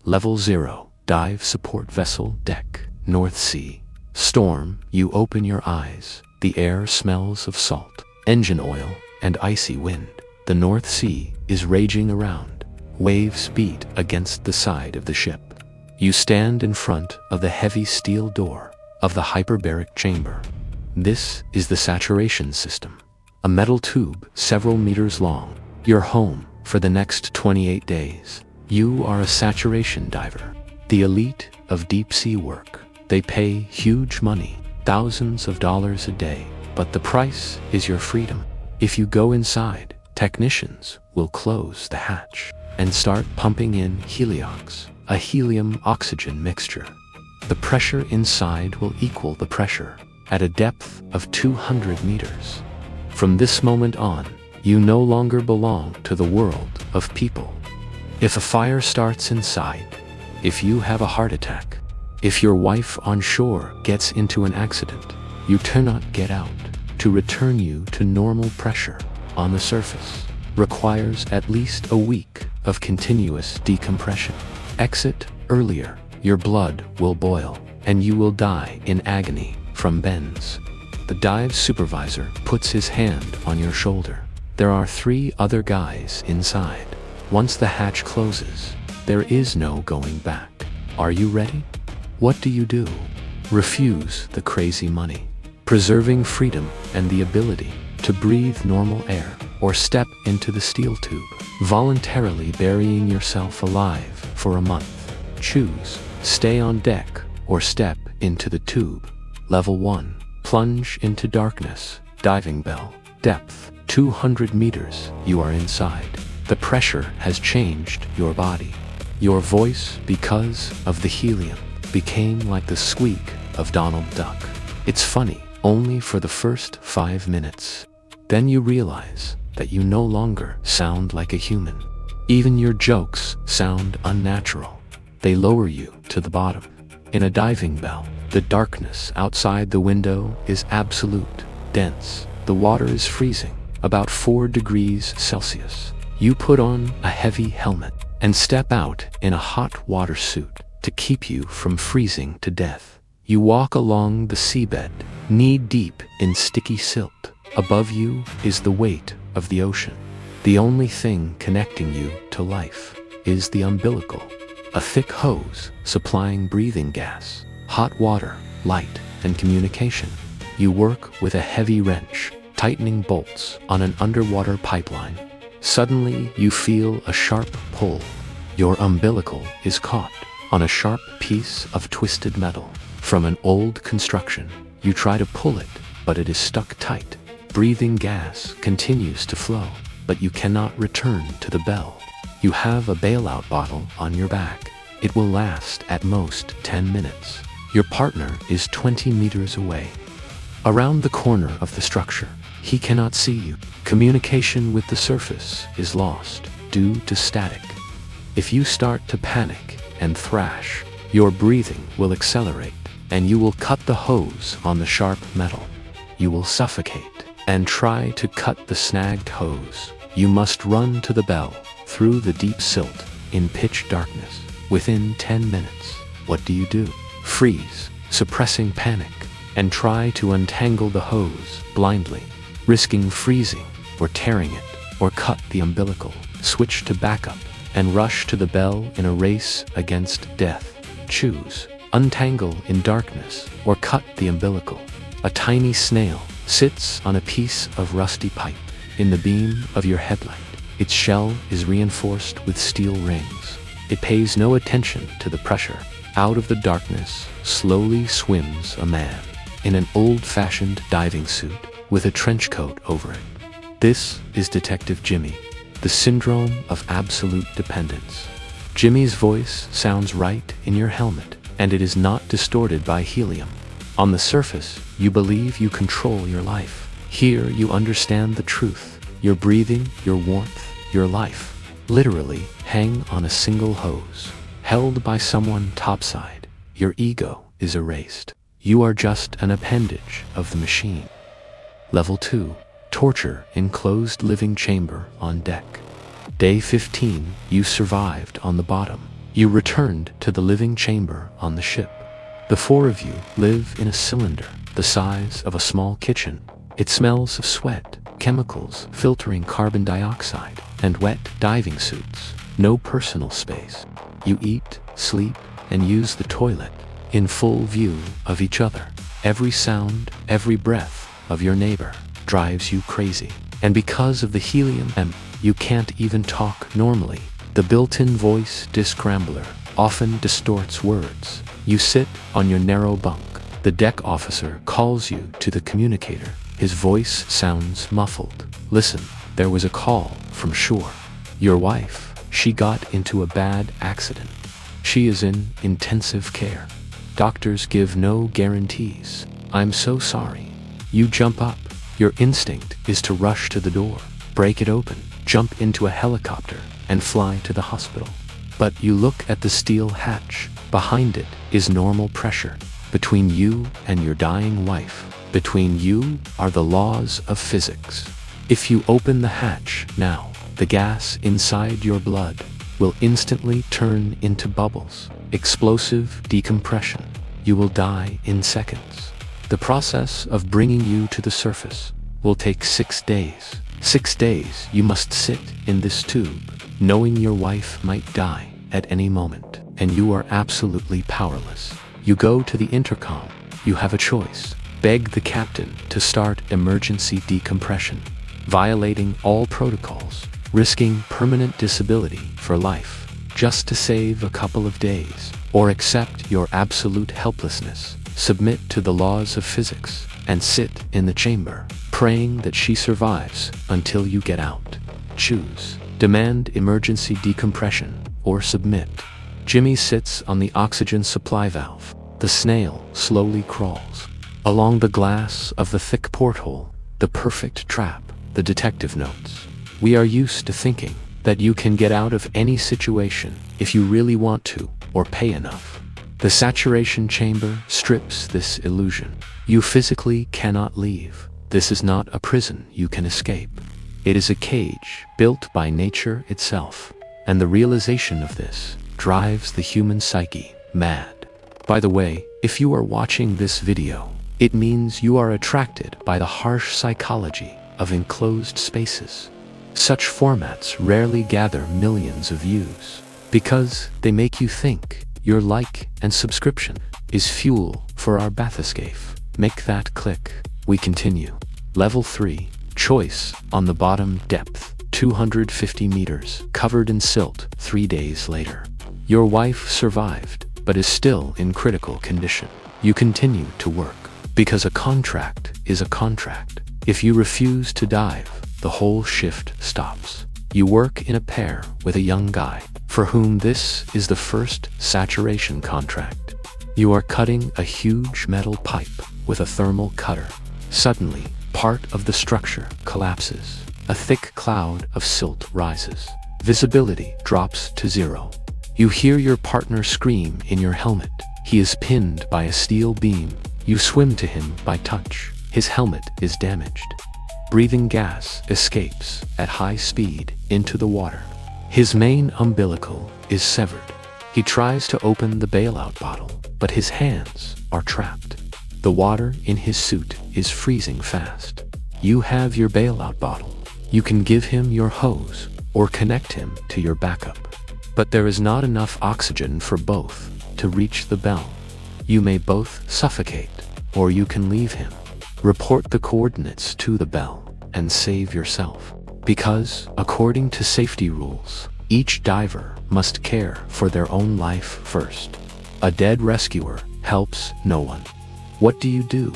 Level 0, dive support vessel deck, North Sea. Storm, you open your eyes. The air smells of salt, engine oil, and icy wind. The North Sea is raging around. Waves beat against the side of the ship. You stand in front of the heavy steel door of the hyperbaric chamber. This is the saturation system, a metal tube several meters long. Your home for the next 28 days. You are a saturation diver, the elite of deep sea work. They pay huge money, thousands of dollars a day, but the price is your freedom. If you go inside, technicians will close the hatch and start pumping in heliox, a helium-oxygen mixture. The pressure inside will equal the pressure at a depth of 200 meters. From this moment on, you no longer belong to the world of people. If a fire starts inside, if you have a heart attack, if your wife on shore gets into an accident, you cannot get out. To return you to normal pressure on the surface requires at least a week of continuous decompression. Exit earlier, your blood will boil, and you will die in agony from bends. The dive supervisor puts his hand on your shoulder. There are 3 other guys inside. Once the hatch closes, there is no going back. Are you ready? What do you do? Refuse the crazy money, preserving freedom and the ability to breathe normal air, or step into the steel tube, voluntarily burying yourself alive for a month. Choose, stay on deck or step into the tube. Level 1, plunge into darkness, diving bell, depth 200 meters, you are inside. The pressure has changed your body. Your voice, because of the helium, became like the squeak of Donald Duck. It's funny, only for the first 5 minutes. Then you realize that you no longer sound like a human. Even your jokes sound unnatural. They lower you to the bottom. In a diving bell, the darkness outside the window is absolute, dense. The water is freezing, about 4 degrees Celsius. You put on a heavy helmet and step out in a hot water suit to keep you from freezing to death. You walk along the seabed, knee-deep in sticky silt. Above you is the weight of the ocean. The only thing connecting you to life is the umbilical, a thick hose supplying breathing gas, hot water, light, and communication. You work with a heavy wrench, tightening bolts on an underwater pipeline. Suddenly, you feel a sharp pull. Your umbilical is caught on a sharp piece of twisted metal from an old construction. You try to pull it, but it is stuck tight. Breathing gas continues to flow, but you cannot return to the bell. You have a bailout bottle on your back. It will last at most 10 minutes. Your partner is 20 meters away. Around the corner of the structure, he cannot see you. Communication with the surface is lost due to static. If you start to panic and thrash, your breathing will accelerate, and you will cut the hose on the sharp metal. You will suffocate and try to cut the snagged hose. You must run to the bell through the deep silt in pitch darkness. Within 10 minutes, what do? Freeze, suppressing panic, and try to untangle the hose blindly, risking freezing or tearing it, or cut the umbilical. Switch to backup and rush to the bell in a race against death. Choose, untangle in darkness or cut the umbilical. A tiny snail sits on a piece of rusty pipe in the beam of your headlight. Its shell is reinforced with steel rings. It pays no attention to the pressure. Out of the darkness slowly swims a man in an old-fashioned diving suit with a trench coat over it. This is Detective Jimmy, the syndrome of absolute dependence. Jimmy's voice sounds right in your helmet, and it is not distorted by helium. On the surface, you believe you control your life. Here you understand the truth. Your breathing, your warmth, your life, literally hang on a single hose, held by someone topside. Your ego is erased. You are just an appendage of the machine. Level 2, torture in closed living chamber on deck. Day 15, you survived on the bottom. You returned to the living chamber on the ship. The four of you live in a cylinder the size of a small kitchen. It smells of sweat, chemicals filtering carbon dioxide, and wet diving suits. No personal space. You eat, sleep, and use the toilet in full view of each other. Every sound, every breath of your neighbor drives you crazy. And because of the helium, you can't even talk normally. The built-in voice discrambler often distorts words. You sit on your narrow bunk. The deck officer calls you to the communicator. His voice sounds muffled. Listen, there was a call from shore. Your wife, she got into a bad accident. She is in intensive care. Doctors give no guarantees. I'm so sorry. You jump up. Your instinct is to rush to the door, break it open, jump into a helicopter, and fly to the hospital. But you look at the steel hatch. Behind it is normal pressure. Between you and your dying wife, between you are the laws of physics. If you open the hatch now, the gas inside your blood will instantly turn into bubbles. Explosive decompression. You will die in seconds. The process of bringing you to the surface will take 6 days. 6 days you must sit in this tube, knowing your wife might die at any moment, and you are absolutely powerless. You go to the intercom. You have a choice. Beg the captain to start emergency decompression, violating all protocols, risking permanent disability for life, just to save a couple of days, or accept your absolute helplessness, submit to the laws of physics, and sit in the chamber, praying that she survives until you get out. Choose. Demand emergency decompression, or submit. Jimmy sits on the oxygen supply valve. The snail slowly crawls along the glass of the thick porthole. The perfect trap. The detective notes. We are used to thinking that you can get out of any situation if you really want to, or pay enough. The saturation chamber strips this illusion. You physically cannot leave. This is not a prison you can escape. It is a cage built by nature itself, and the realization of this drives the human psyche mad. By the way, if you are watching this video, it means you are attracted by the harsh psychology of enclosed spaces. Such formats rarely gather millions of views because they make you think. Your like and subscription is fuel for our bathyscaphe. Make that click. We continue. Level 3. Choice on the bottom. Depth 250 meters. Covered in silt. 3 days later. Your wife survived, but is still in critical condition. You continue to work because a contract is a contract. If you refuse to dive, the whole shift stops. You work in a pair with a young guy for whom this is the first saturation contract. You are cutting a huge metal pipe with a thermal cutter. Suddenly, part of the structure collapses. A thick cloud of silt rises. Visibility drops to 0. You hear your partner scream in your helmet. He is pinned by a steel beam. You swim to him by touch. His helmet is damaged. Breathing gas escapes at high speed into the water. His main umbilical is severed. He tries to open the bailout bottle, but his hands are trapped. The water in his suit is freezing fast. You have your bailout bottle. You can give him your hose or connect him to your backup. But there is not enough oxygen for both to reach the bell. You may both suffocate, or you can leave him. Report the coordinates to the bell and save yourself. Because, according to safety rules, each diver must care for their own life first. A dead rescuer helps no one. What do?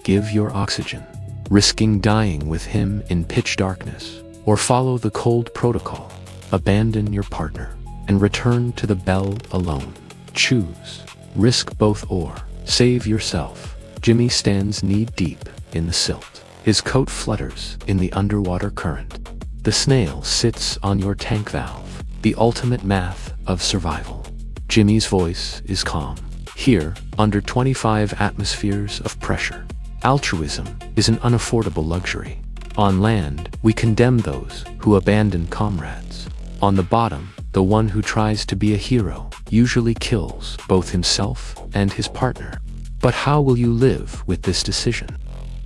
Give your oxygen, risking dying with him in pitch darkness, or follow the cold protocol. Abandon your partner and return to the bell alone. Choose. Risk both or save yourself. Jimmy stands knee-deep in the silt. His coat flutters in the underwater current. The snail sits on your tank valve, the ultimate math of survival. Jimmy's voice is calm. Here, under 25 atmospheres of pressure, altruism is an unaffordable luxury. On land, we condemn those who abandon comrades. On the bottom, the one who tries to be a hero usually kills both himself and his partner. But how will you live with this decision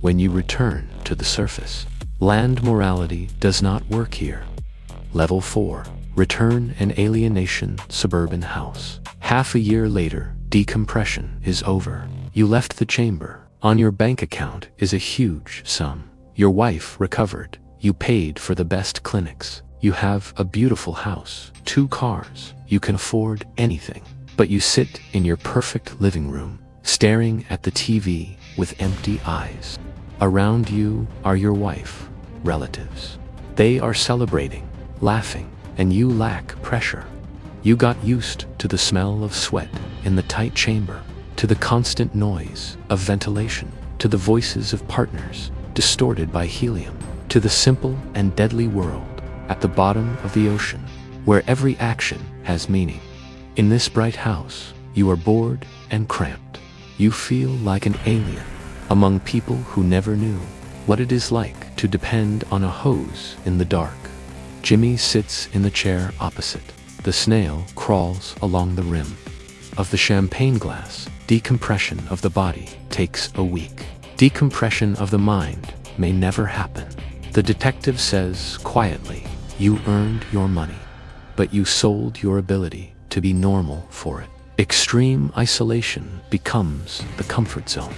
when you return to the surface? Land morality does not work here. Level 4. Return and alienation suburban house. Half a year later, decompression is over. You left the chamber. On your bank account is a huge sum. Your wife recovered. You paid for the best clinics. You have a beautiful house, 2 cars. You can afford anything. But you sit in your perfect living room, staring at the TV with empty eyes. Around you are your wife, relatives. They are celebrating, laughing, and you lack pressure. You got used to the smell of sweat in the tight chamber, to the constant noise of ventilation, to the voices of partners distorted by helium, to the simple and deadly world at the bottom of the ocean, where every action has meaning. In this bright house, you are bored and cramped. You feel like an alien among people who never knew what it is like to depend on a hose in the dark. Jimmy sits in the chair opposite. The snail crawls along the rim of the champagne glass. Decompression of the body takes a week. Decompression of the mind may never happen. The detective says quietly, "You earned your money, but you sold your ability to be normal for it." Extreme isolation becomes the comfort zone.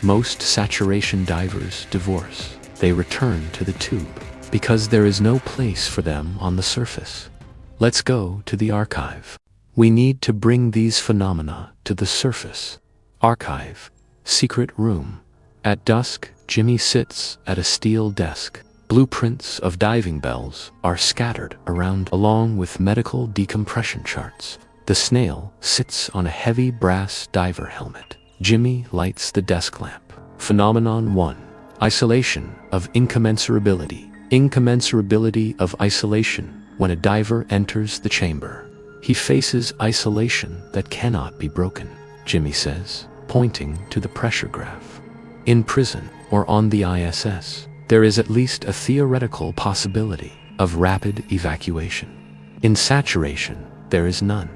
Most saturation divers divorce. They return to the tube because there is no place for them on the surface. Let's go to the archive. We need to bring these phenomena to the surface. Archive. Secret room. At dusk, Jimmy sits at a steel desk. Blueprints of diving bells are scattered around along with medical decompression charts. The snail sits on a heavy brass diver helmet. Jimmy lights the desk lamp. Phenomenon 1. Isolation of incommensurability. Incommensurability of isolation when a diver enters the chamber. He faces isolation that cannot be broken, Jimmy says, pointing to the pressure graph. In prison or on the ISS, there is at least a theoretical possibility of rapid evacuation. In saturation, there is none.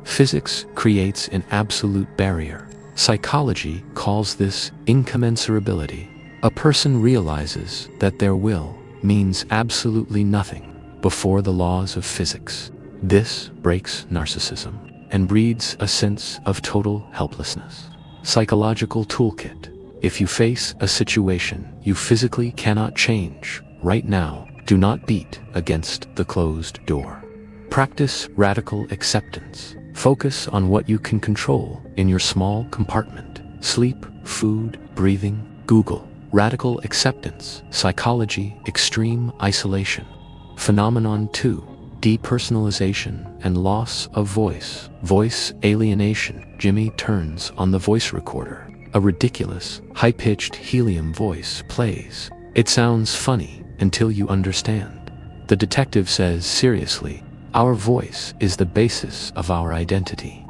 Physics creates an absolute barrier. Psychology calls this incommensurability. A person realizes that their will means absolutely nothing before the laws of physics. This breaks narcissism and breeds a sense of total helplessness. Psychological toolkit. If you face a situation you physically cannot change right now, do not beat against the closed door. Practice radical acceptance. Focus on what you can control in your small compartment. Sleep, food, breathing. Google radical acceptance, psychology, extreme isolation. Phenomenon 2. Depersonalization and loss of voice. Voice alienation. Jimmy turns on the voice recorder. A ridiculous, high-pitched helium voice plays. It sounds funny until you understand. The detective says seriously, "Our voice is the basis of our identity."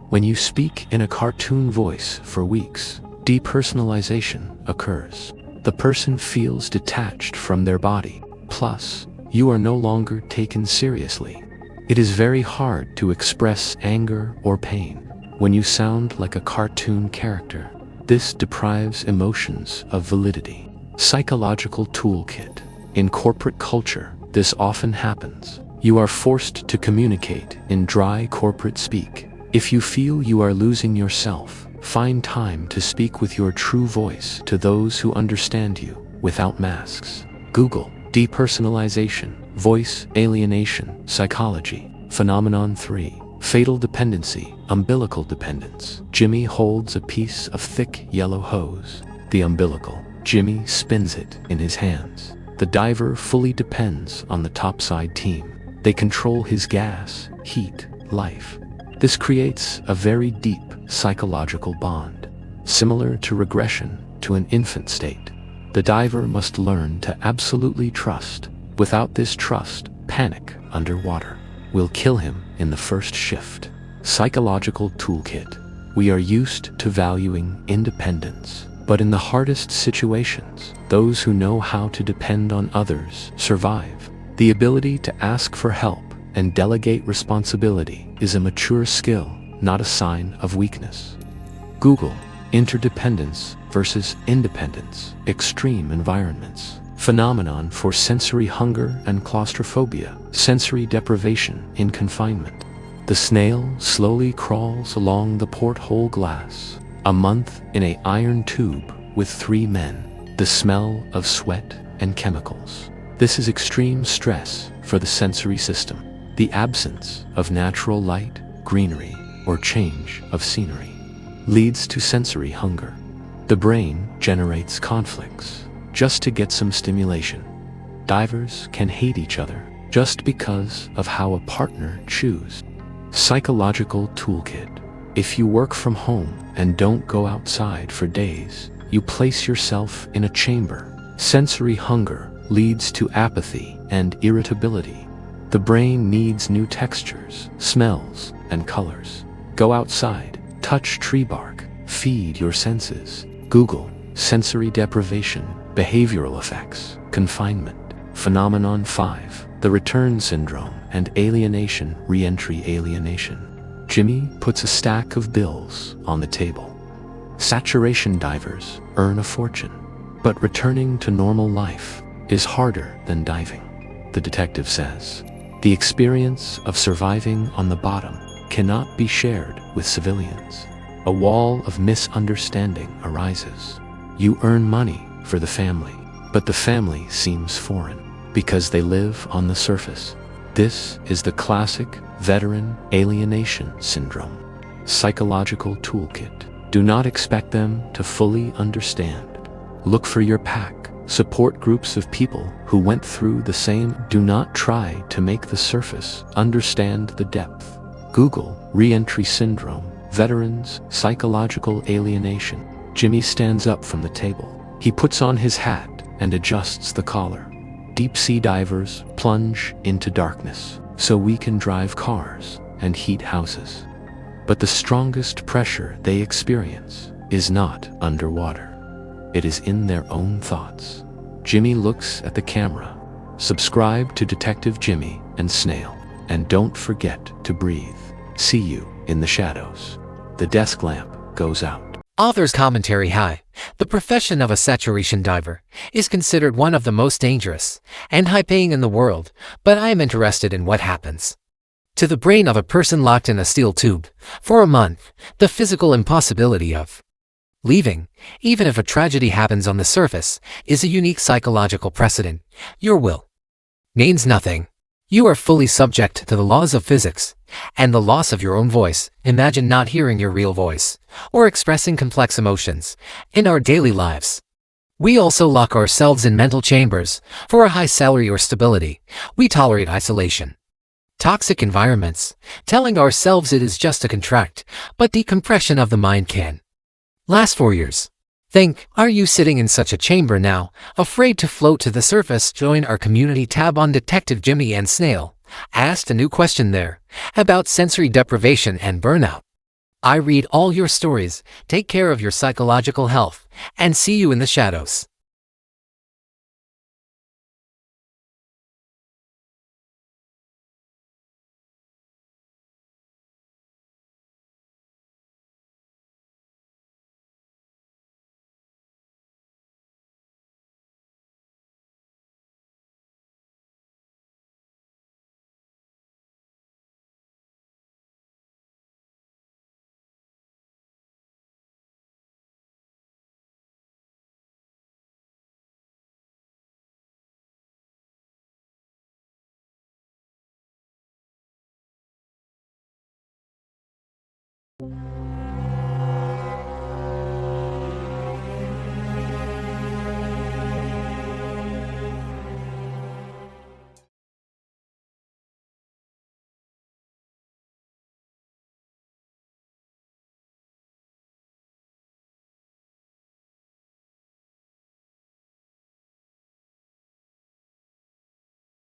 When you speak in a cartoon voice for weeks, depersonalization occurs. The person feels detached from their body. Plus, you are no longer taken seriously. It is very hard to express anger or pain when you sound like a cartoon character. This deprives emotions of validity. Psychological toolkit. In corporate culture, this often happens. You are forced to communicate in dry corporate speak. If you feel you are losing yourself, find time to speak with your true voice to those who understand you without masks. Google depersonalization, voice alienation, psychology. Phenomenon 3. Fatal dependency, umbilical dependence. Jimmy holds a piece of thick yellow hose. The umbilical. Jimmy spins it in his hands. The diver fully depends on the topside team. They control his gas, heat, life. This creates a very deep psychological bond, similar to regression to an infant state. The diver must learn to absolutely trust. Without this trust, panic underwater will kill him in the first shift. Psychological toolkit. We are used to valuing independence, but in the hardest situations, those who know how to depend on others survive. The ability to ask for help and delegate responsibility is a mature skill, not a sign of weakness. Google interdependence versus independence, extreme environments, phenomenon for sensory hunger and claustrophobia, sensory deprivation in confinement. The snail slowly crawls along the porthole glass, a month in an iron tube with 3 men, the smell of sweat and chemicals. This is extreme stress for the sensory system. The absence of natural light, greenery, or change of scenery leads to sensory hunger. The brain generates conflicts just to get some stimulation. Divers can hate each other just because of how a partner chooses. Psychological toolkit. If you work from home and don't go outside for days, you place yourself in a chamber. Sensory hunger leads to apathy and irritability. The brain needs new textures, smells, and colors. Go outside, touch tree bark, feed your senses. Google sensory deprivation, behavioral effects, confinement. Phenomenon 5, the return syndrome and alienation, re-entry alienation. Jimmy puts a stack of bills on the table. Saturation divers earn a fortune, but returning to normal life is harder than diving. The detective says, the experience of surviving on the bottom cannot be shared with civilians. A wall of misunderstanding arises. You earn money for the family, but the family seems foreign because they live on the surface. This is the classic veteran alienation syndrome. Psychological toolkit. Do not expect them to fully understand. Look for your pack. Support groups of people who went through the same. Do not try to make the surface understand the depth. Google re-entry syndrome, veterans, psychological alienation. Jimmy stands up from the table. He puts on his hat and adjusts the collar. Deep-sea divers plunge into darkness so we can drive cars and heat houses. But the strongest pressure they experience is not underwater. It is in their own thoughts. Jimmy looks at the camera. Subscribe to Detective Jimmy and Snail, and don't forget to breathe. See you in the shadows. The desk lamp goes out. Author's commentary. Hi. The profession of a saturation diver is considered one of the most dangerous and high-paying in the world, but I am interested in what happens to the brain of a person locked in a steel tube for a month. The physical impossibility of leaving, even if a tragedy happens on the surface, is a unique psychological precedent. Your will means nothing. You are fully subject to the laws of physics and the loss of your own voice. Imagine not hearing your real voice or expressing complex emotions in our daily lives. We also lock ourselves in mental chambers for a high salary or stability. We tolerate isolation, toxic environments, telling ourselves it is just a contract, but decompression of the mind can last 4 years. Think, are you sitting in such a chamber now, afraid to float to the surface? Join our community tab on Detective Jimmy and Snail. Asked a new question there about sensory deprivation and burnout. I read all your stories. Take care of your psychological health and see you in the shadows.